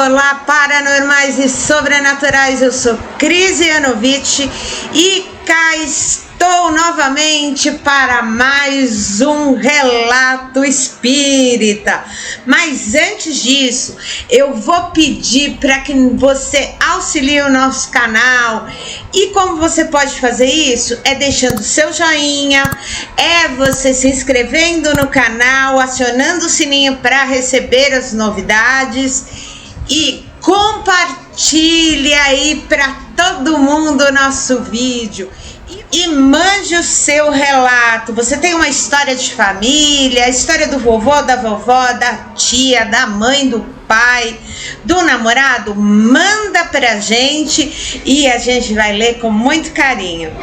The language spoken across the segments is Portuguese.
Olá, paranormais e sobrenaturais, eu sou Cris Yanovich e cá estou novamente para mais um relato espírita. Mas antes disso, eu vou pedir para que você auxilie o nosso canal. E como você pode fazer isso? É deixando seu joinha, é você se inscrevendo no canal, acionando o sininho para receber as novidades. E compartilhe aí para todo mundo o nosso vídeo e mande o seu relato. Você tem uma história de família, a história do vovô, da vovó, da tia, da mãe, do pai, do namorado? Manda pra gente e a gente vai ler com muito carinho.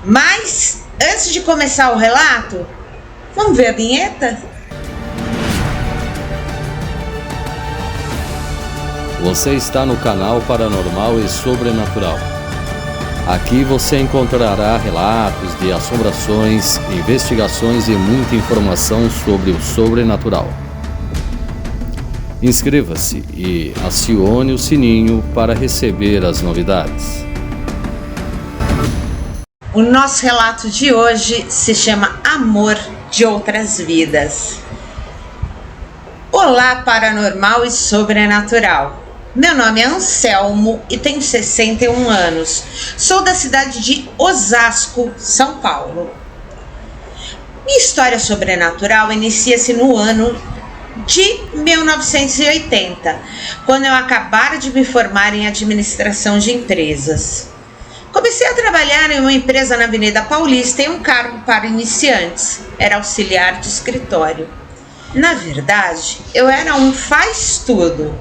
Mas antes de começar o relato, vamos ver a vinheta? Você está no canal Paranormal e Sobrenatural. Aqui você encontrará relatos de assombrações, investigações e muita informação sobre o sobrenatural. Inscreva-se e acione o sininho para receber as novidades. O nosso relato de hoje se chama Amor de Outras Vidas. Olá, paranormal e sobrenatural. Meu nome é Anselmo e tenho 61 anos. Sou da cidade de Osasco, São Paulo. Minha história sobrenatural inicia-se no ano de 1980, quando eu acabara de me formar em administração de empresas. Comecei a trabalhar em uma empresa na Avenida Paulista em um cargo para iniciantes. Era auxiliar de escritório. Na verdade, eu era um faz-tudo.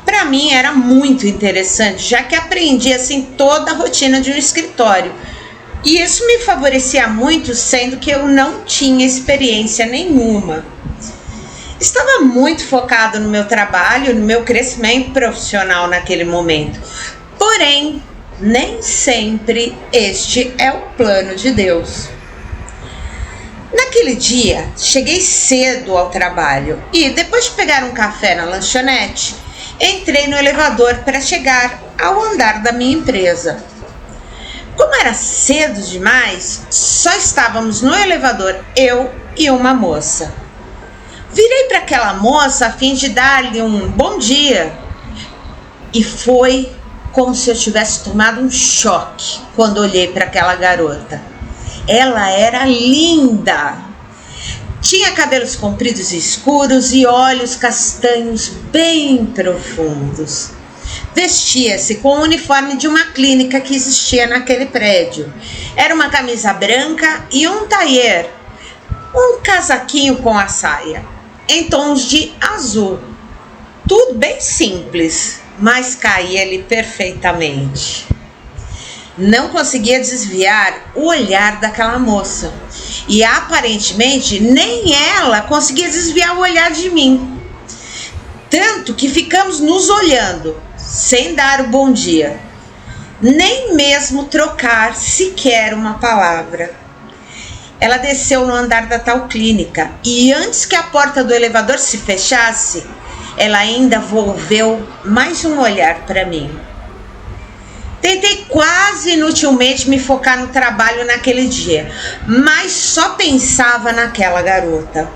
Para mim era muito interessante, já que aprendi assim toda a rotina de um escritório. E isso me favorecia muito, sendo que eu não tinha experiência nenhuma. Estava muito focado no meu trabalho, no meu crescimento profissional naquele momento. Porém, nem sempre este é o plano de Deus. Naquele dia, cheguei cedo ao trabalho e depois de pegar um café na lanchonete, entrei no elevador para chegar ao andar da minha empresa. Como era cedo demais, só estávamos no elevador eu e uma moça. Virei para aquela moça a fim de dar-lhe um bom dia. E foi como se eu tivesse tomado um choque quando olhei para aquela garota. Ela era linda. Tinha cabelos compridos e escuros e olhos castanhos bem profundos. Vestia-se com o uniforme de uma clínica que existia naquele prédio. Era uma camisa branca e um tailleur, um casaquinho com a saia, em tons de azul. Tudo bem simples, mas caía-lhe perfeitamente. Não conseguia desviar o olhar daquela moça. E aparentemente nem ela conseguia desviar o olhar de mim. Tanto que ficamos nos olhando, sem dar o bom dia. Nem mesmo trocar sequer uma palavra. Ela desceu no andar da tal clínica e antes que a porta do elevador se fechasse, ela ainda volveu mais um olhar para mim. Tentei quase inutilmente me focar no trabalho naquele dia, mas só pensava naquela garota.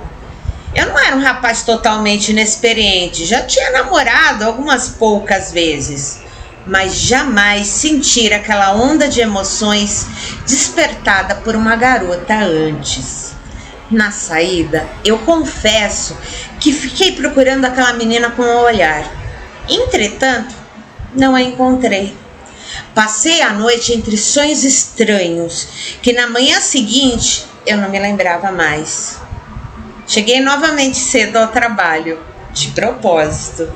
Eu não era um rapaz totalmente inexperiente, já tinha namorado algumas poucas vezes, mas jamais sentir aquela onda de emoções despertada por uma garota antes. Na saída, eu confesso que fiquei procurando aquela menina com o olhar. Entretanto, não a encontrei. Passei a noite entre sonhos estranhos, que na manhã seguinte eu não me lembrava mais. Cheguei novamente cedo ao trabalho, de propósito,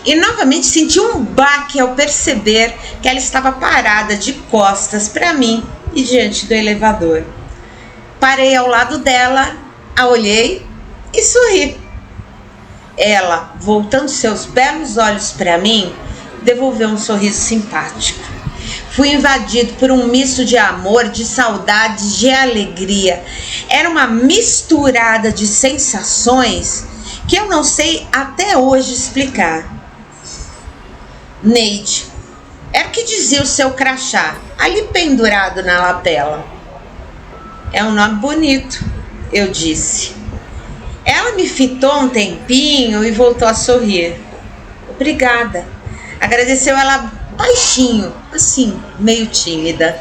e novamente senti um baque ao perceber que ela estava parada de costas para mim e diante do elevador. Parei ao lado dela, a olhei e sorri. Ela, voltando seus belos olhos para mim, devolveu um sorriso simpático. Fui invadido por um misto de amor, de saudade, de alegria. Era uma misturada de sensações que eu não sei até hoje explicar. Neide. Era o que dizia o seu crachá, ali pendurado na lapela. É um nome bonito, eu disse. Ela me fitou um tempinho e voltou a sorrir. Obrigada. Agradeceu ela baixinho, assim, meio tímida.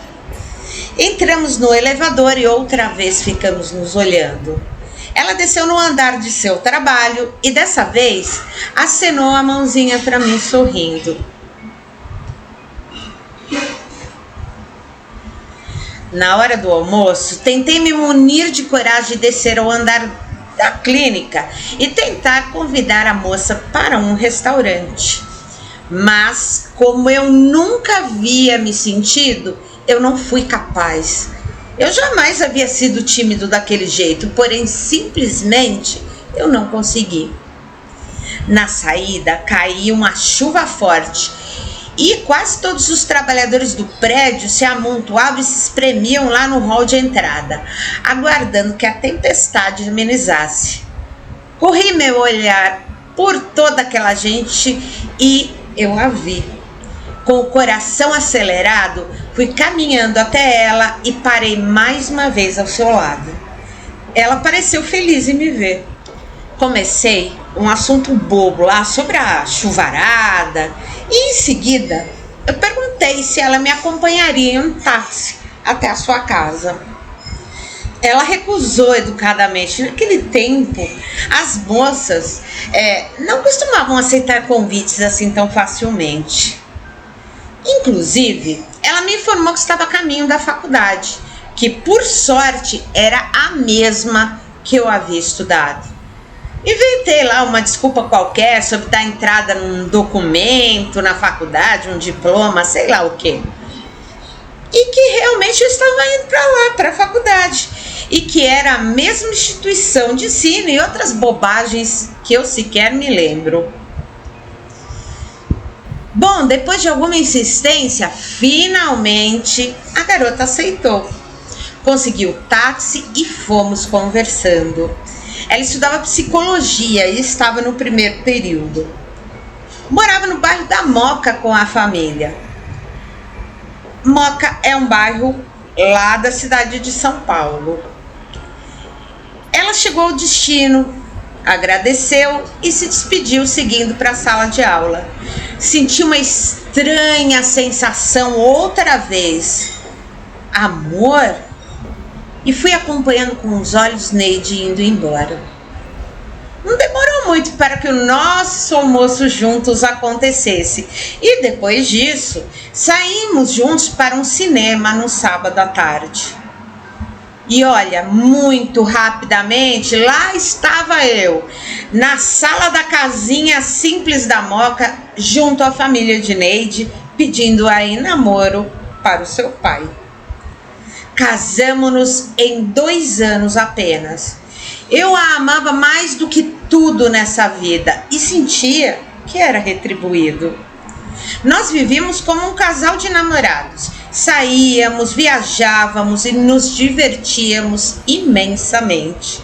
Entramos no elevador e outra vez ficamos nos olhando. Ela desceu no andar de seu trabalho e dessa vez acenou a mãozinha para mim sorrindo. Na hora do almoço, tentei me munir de coragem de descer ao andar da clínica e tentar convidar a moça para um restaurante. Mas, como eu nunca havia me sentido, eu não fui capaz. Eu jamais havia sido tímido daquele jeito, porém, simplesmente, eu não consegui. Na saída, caiu uma chuva forte e quase todos os trabalhadores do prédio se amontoavam e se espremiam lá no hall de entrada, aguardando que a tempestade amenizasse. Corri meu olhar por toda aquela gente e eu a vi. Com o coração acelerado, fui caminhando até ela e parei mais uma vez ao seu lado. Ela pareceu feliz em me ver. Comecei um assunto bobo lá sobre a chuvarada e em seguida eu perguntei se ela me acompanharia em um táxi até a sua casa. Ela recusou educadamente. Naquele tempo, as moças não costumavam aceitar convites assim tão facilmente. Inclusive, ela me informou que estava a caminho da faculdade, que por sorte era a mesma que eu havia estudado. Inventei lá uma desculpa qualquer sobre dar entrada num documento na faculdade, um diploma, sei lá o quê. E que realmente eu estava indo para lá, para a faculdade. E que era a mesma instituição de ensino e outras bobagens que eu sequer me lembro. Bom, depois de alguma insistência, finalmente a garota aceitou. Conseguiu o táxi e fomos conversando. Ela estudava psicologia e estava no primeiro período. Morava no bairro da Moca com a família. Moca é um bairro lá da cidade de São Paulo. Ela chegou ao destino, agradeceu e se despediu seguindo para a sala de aula. Senti uma estranha sensação outra vez. Amor? E fui acompanhando com os olhos Neide indo embora. Não demorou muito para que o nosso almoço juntos acontecesse. E depois disso, saímos juntos para um cinema no sábado à tarde. E olha, muito rapidamente, lá estava eu, na sala da casinha simples da Moca, junto à família de Neide, pedindo-a em namoro para o seu pai. Casamo-nos em 2 anos apenas. Eu a amava mais do que tudo nessa vida e sentia que era retribuído. Nós vivíamos como um casal de namorados. Saíamos, viajávamos e nos divertíamos imensamente.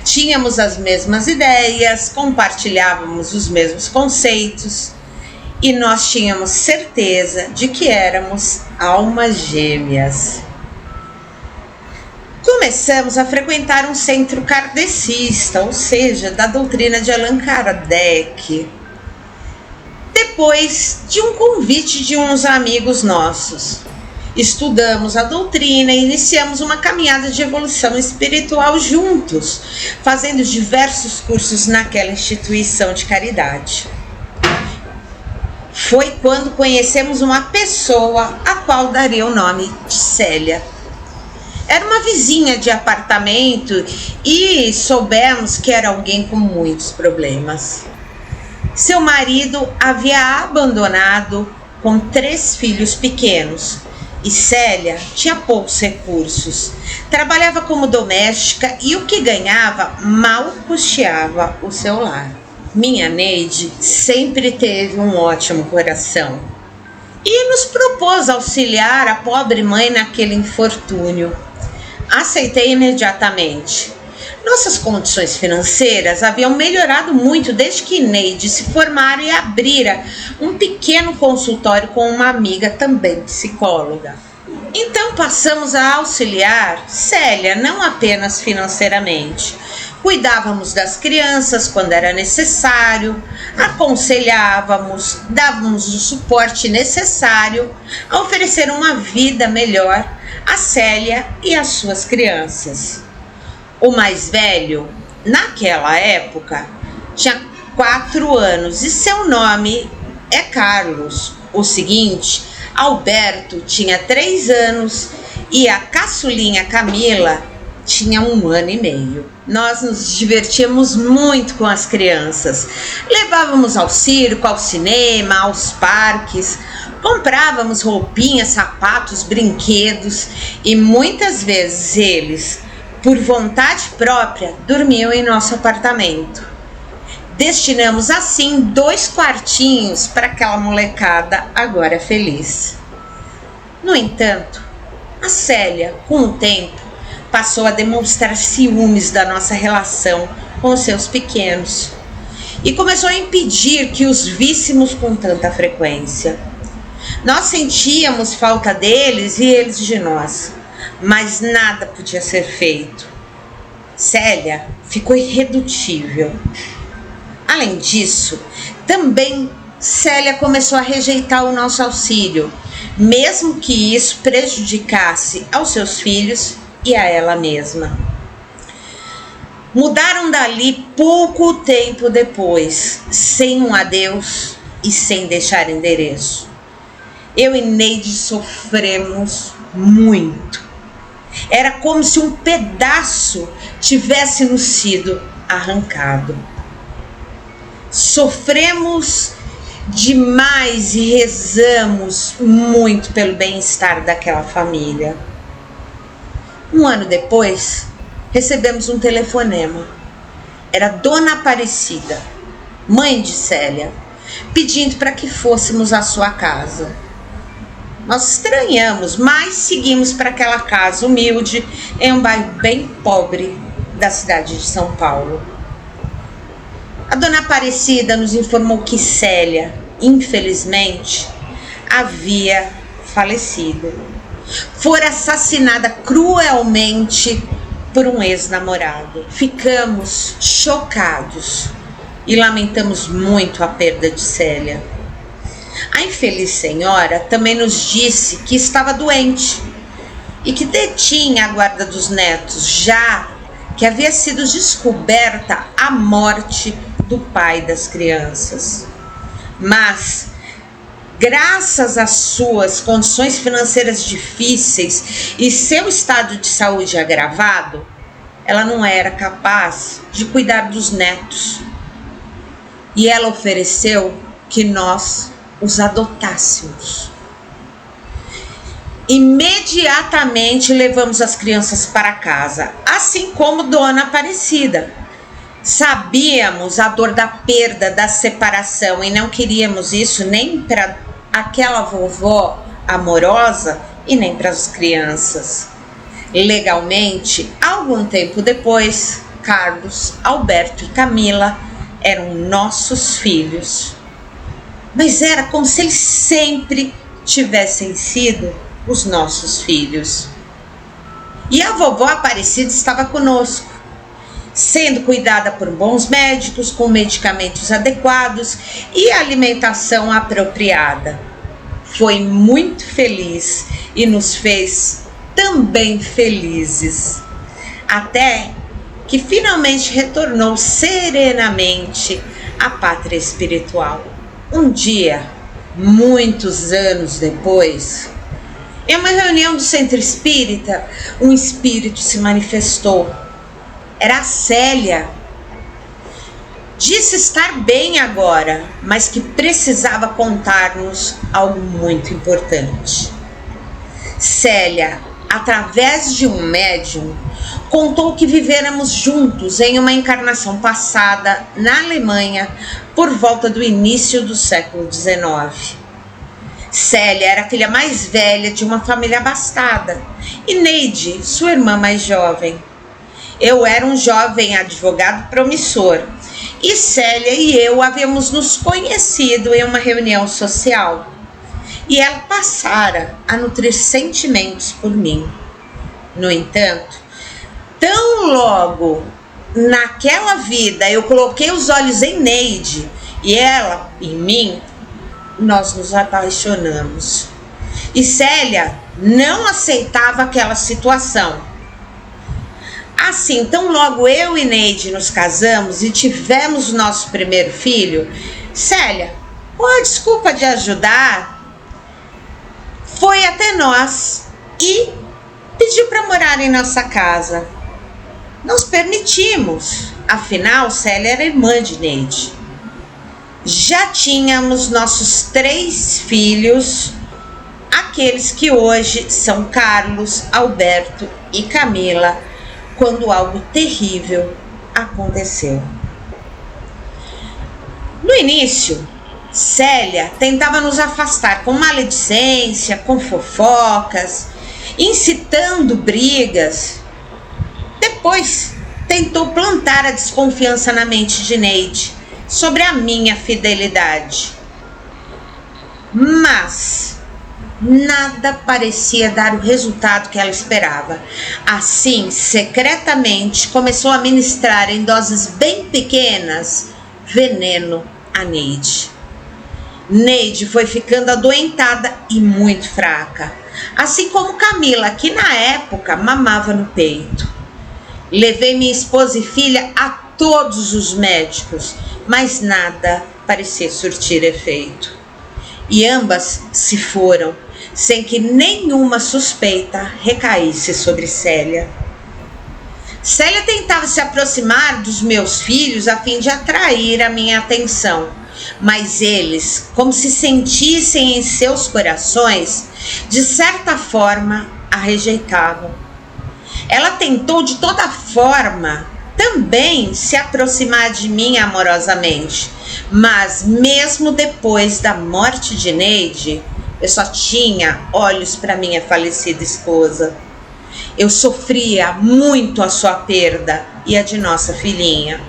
Tínhamos as mesmas ideias, compartilhávamos os mesmos conceitos e nós tínhamos certeza de que éramos almas gêmeas. Começamos a frequentar um centro kardecista, ou seja, da doutrina de Allan Kardec. Depois de um convite de uns amigos nossos, estudamos a doutrina e iniciamos uma caminhada de evolução espiritual juntos, fazendo diversos cursos naquela instituição de caridade. Foi quando conhecemos uma pessoa a qual daria o nome de Célia. Era uma vizinha de apartamento e soubemos que era alguém com muitos problemas. Seu marido havia abandonado com 3 filhos pequenos e Célia tinha poucos recursos. Trabalhava como doméstica e o que ganhava mal custeava o seu lar. Minha Neide sempre teve um ótimo coração e nos propôs auxiliar a pobre mãe naquele infortúnio. Aceitei imediatamente. Nossas condições financeiras haviam melhorado muito desde que Neide se formara e abrira um pequeno consultório com uma amiga também psicóloga. Então passamos a auxiliar Célia não apenas financeiramente. Cuidávamos das crianças quando era necessário, aconselhávamos, dávamos o suporte necessário a oferecer uma vida melhor a Célia e às suas crianças. O mais velho, naquela época, tinha 4 anos e seu nome é Carlos. O seguinte, Alberto, tinha 3 anos e a caçulinha Camila tinha 1 ano e meio. Nós nos divertíamos muito com as crianças. Levávamos ao circo, ao cinema, aos parques. Comprávamos roupinhas, sapatos, brinquedos e muitas vezes eles, por vontade própria, dormiam em nosso apartamento. Destinamos assim 2 quartinhos para aquela molecada agora feliz. No entanto, a Célia, com o tempo, passou a demonstrar ciúmes da nossa relação com os seus pequenos e começou a impedir que os víssemos com tanta frequência. Nós sentíamos falta deles e eles de nós, mas nada podia ser feito. Célia ficou irredutível. Além disso, também Célia começou a rejeitar o nosso auxílio, mesmo que isso prejudicasse aos seus filhos e a ela mesma. Mudaram dali pouco tempo depois, sem um adeus e sem deixar endereço. Eu e Neide sofremos muito. Era como se um pedaço tivesse nos sido arrancado. Sofremos demais e rezamos muito pelo bem-estar daquela família. 1 ano depois, recebemos um telefonema. Era Dona Aparecida, mãe de Célia, pedindo para que fôssemos à sua casa. Nós estranhamos, mas seguimos para aquela casa humilde em um bairro bem pobre da cidade de São Paulo. A Dona Aparecida nos informou que Célia, infelizmente, havia falecido. Fora assassinada cruelmente por um ex-namorado. Ficamos chocados e lamentamos muito a perda de Célia. A infeliz senhora também nos disse que estava doente e que detinha a guarda dos netos, já que havia sido descoberta a morte do pai das crianças. Mas, graças às suas condições financeiras difíceis e seu estado de saúde agravado, ela não era capaz de cuidar dos netos. E ela ofereceu que nós os adotássemos. Imediatamente levamos as crianças para casa, assim como Dona Aparecida. Sabíamos a dor da perda, da separação, e não queríamos isso nem para aquela vovó amorosa e nem para as crianças. Legalmente, algum tempo depois, Carlos, Alberto e Camila eram nossos filhos. Mas era como se eles sempre tivessem sido os nossos filhos. E a vovó Aparecida estava conosco, sendo cuidada por bons médicos, com medicamentos adequados e alimentação apropriada. Foi muito feliz e nos fez também felizes, até que finalmente retornou serenamente à pátria espiritual. Um dia, muitos anos depois, em uma reunião do centro espírita, um espírito se manifestou. Era a Célia. Disse estar bem agora, mas que precisava contar-nos algo muito importante. Célia, através de um médium, contou que vivéramos juntos em uma encarnação passada na Alemanha por volta do início do século XIX. Célia era a filha mais velha de uma família abastada e Neide, sua irmã mais jovem. Eu era um jovem advogado promissor e Célia e eu havíamos nos conhecido em uma reunião social. E ela passara a nutrir sentimentos por mim. No entanto, tão logo naquela vida eu coloquei os olhos em Neide e ela em mim, nós nos apaixonamos. E Célia não aceitava aquela situação. Assim, tão logo eu e Neide nos casamos e tivemos o nosso primeiro filho, Célia, com a desculpa de ajudar, foi até nós e pediu para morar em nossa casa. Nós permitimos, afinal, Célia era irmã de Neide. Já tínhamos nossos 3 filhos, aqueles que hoje são Carlos, Alberto e Camila, quando algo terrível aconteceu. No início, Célia tentava nos afastar com maledicência, com fofocas, incitando brigas. Depois, tentou plantar a desconfiança na mente de Neide sobre a minha fidelidade. Mas nada parecia dar o resultado que ela esperava. Assim, secretamente, começou a ministrar em doses bem pequenas veneno a Neide. Neide foi ficando adoentada e muito fraca, assim como Camila, que na época mamava no peito. Levei minha esposa e filha a todos os médicos, mas nada parecia surtir efeito. E ambas se foram, sem que nenhuma suspeita recaísse sobre Célia. Célia tentava se aproximar dos meus filhos a fim de atrair a minha atenção, mas eles, como se sentissem em seus corações, de certa forma a rejeitavam. Ela tentou de toda forma também se aproximar de mim amorosamente, mas mesmo depois da morte de Neide, eu só tinha olhos para minha falecida esposa. Eu sofria muito a sua perda e a de nossa filhinha.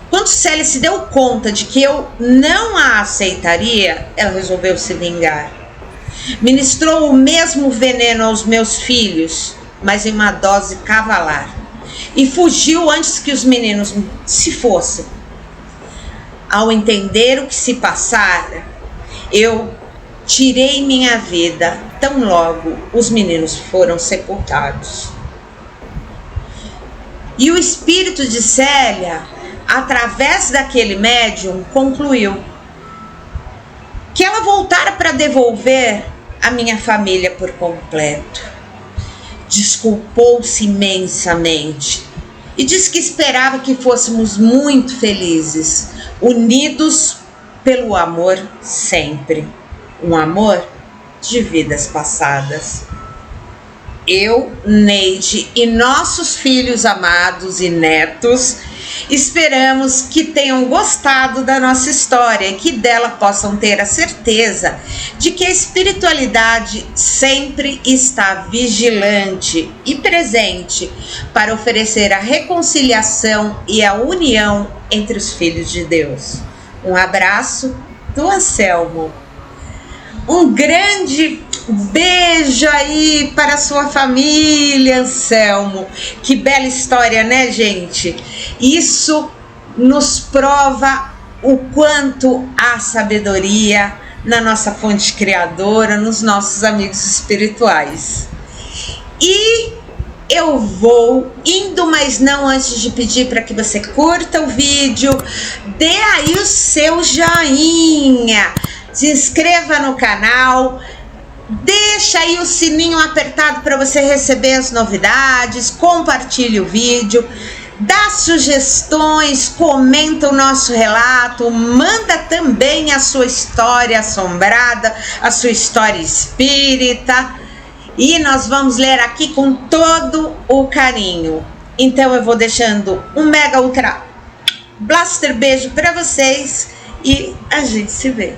Quando Célia se deu conta de que eu não a aceitaria, ela resolveu se vingar. Ministrou o mesmo veneno aos meus filhos, mas em uma dose cavalar, e fugiu antes que os meninos se fossem. Ao entender o que se passara, eu tirei minha vida tão logo os meninos foram sepultados. E o espírito de Célia, através daquele médium, concluiu que ela voltara para devolver a minha família por completo. Desculpou-se imensamente e disse que esperava que fôssemos muito felizes, unidos pelo amor sempre, um amor de vidas passadas. Eu, Neide e nossos filhos amados e netos esperamos que tenham gostado da nossa história e que dela possam ter a certeza de que a espiritualidade sempre está vigilante e presente para oferecer a reconciliação e a união entre os filhos de Deus. Um abraço do Anselmo. Um grande beijo aí para a sua família, Anselmo. Que bela história, né, gente? Isso nos prova o quanto há sabedoria na nossa fonte criadora, nos nossos amigos espirituais. E eu vou indo, mas não antes de pedir para que você curta o vídeo, dê aí o seu joinha, se inscreva no canal, deixa aí o sininho apertado para você receber as novidades, compartilhe o vídeo, dá sugestões, comenta o nosso relato, manda também a sua história assombrada, a sua história espírita, e nós vamos ler aqui com todo o carinho. Então eu vou deixando um mega ultra blaster beijo para vocês e a gente se vê.